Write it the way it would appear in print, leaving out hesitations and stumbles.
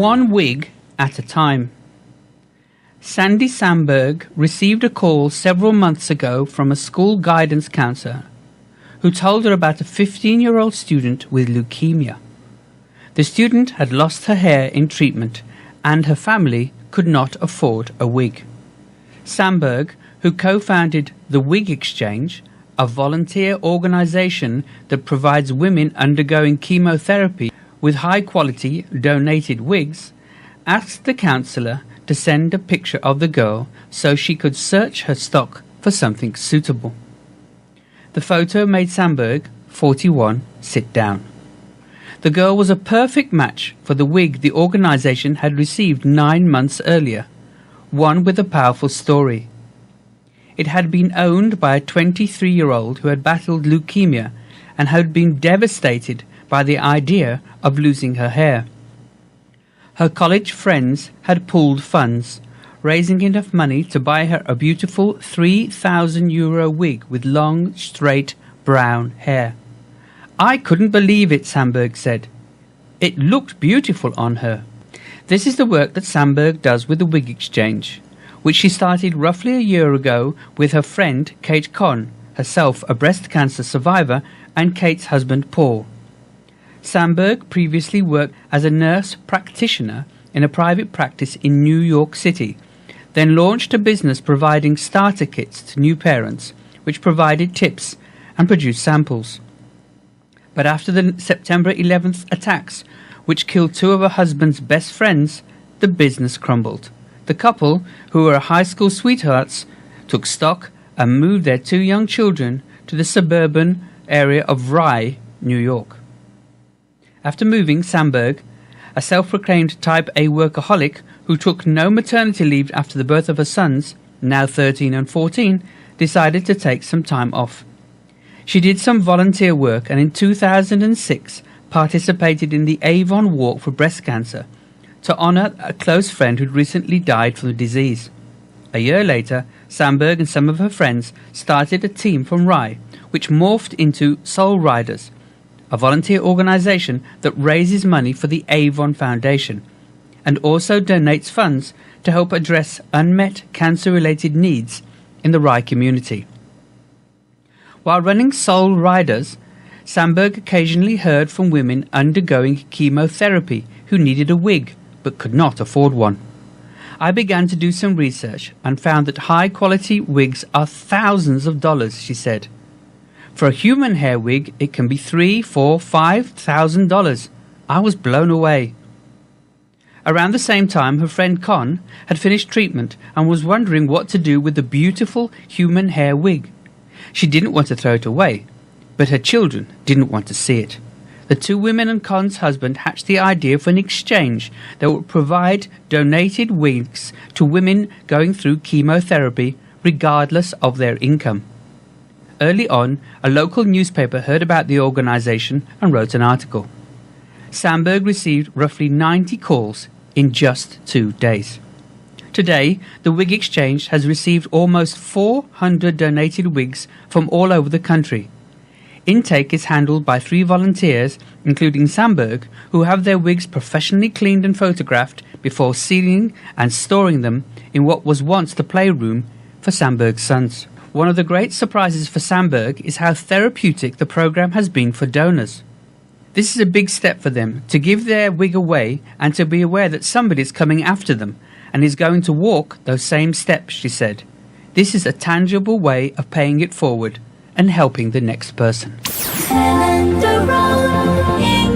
one wig at a time. Sandy Sandberg received a call several months ago from a school guidance counselor who told her about a 15-year-old student with leukemia. The student had lost her hair in treatment and her family could not afford a wig. Sandberg, who co-founded the Wig Exchange, a volunteer organisation that provides women undergoing chemotherapy with high-quality donated wigs, asked the counsellor to send a picture of the girl so she could search her stock for something suitable. The photo made Sandberg, 41, sit down. The girl was a perfect match for the wig the organisation had received 9 months earlier, one with a powerful story. It had been owned by a 23-year-old who had battled leukemia and had been devastated by the idea of losing her hair. Her college friends had pooled funds, raising enough money to buy her a beautiful €3,000 wig with long, straight, brown hair. "I couldn't believe it," Sandberg said. "It looked beautiful on her." This is the work that Sandberg does with the Wig Exchange, which she started roughly a year ago with her friend Kate Conn, herself a breast cancer survivor, and Kate's husband Paul. Sandberg previously worked as a nurse practitioner in a private practice in New York City, then launched a business providing starter kits to new parents, which provided tips and produced samples. But after the September 11th attacks, which killed 2 of her husband's best friends, the business crumbled. The couple, who were high school sweethearts, took stock and moved their 2 young children to the suburban area of Rye, New York. After moving, Sandberg, a self-proclaimed type A workaholic who took no maternity leave after the birth of her sons, now 13 and 14, decided to take some time off. She did some volunteer work and in 2006 participated in the Avon Walk for Breast Cancer to honour a close friend who'd recently died from the disease. A year later, Sandberg and some of her friends started a team from Rye, which morphed into Soul Riders, a volunteer organisation that raises money for the Avon Foundation and also donates funds to help address unmet cancer-related needs in the Rye community. While running Soul Riders, Sandberg occasionally heard from women undergoing chemotherapy who needed a wig but could not afford one. "I began to do some research and found that high-quality wigs are thousands of dollars," she said. "For a human hair wig, it can be $3,000, $4,000, $5,000. I was blown away." Around the same time, her friend Con had finished treatment and was wondering what to do with the beautiful human hair wig. She didn't want to throw it away, but her children didn't want to see it. The 2 women and Con's husband hatched the idea for an exchange that would provide donated wigs to women going through chemotherapy regardless of their income. Early on, a local newspaper heard about the organisation and wrote an article. Sandberg received roughly 90 calls in just 2 days. Today, the Wig Exchange has received almost 400 donated wigs from all over the country. Intake is handled by 3 volunteers, including Sandberg, who have their wigs professionally cleaned and photographed before sealing and storing them in what was once the playroom for Sandberg's sons. One of the great surprises for Sandberg is how therapeutic the program has been for donors. This is a big step for them, to give their wig away and to be aware that somebody is coming after them and is going to walk those same steps, she said. This is a tangible way of paying it forward and helping the next person. Helen, Doron,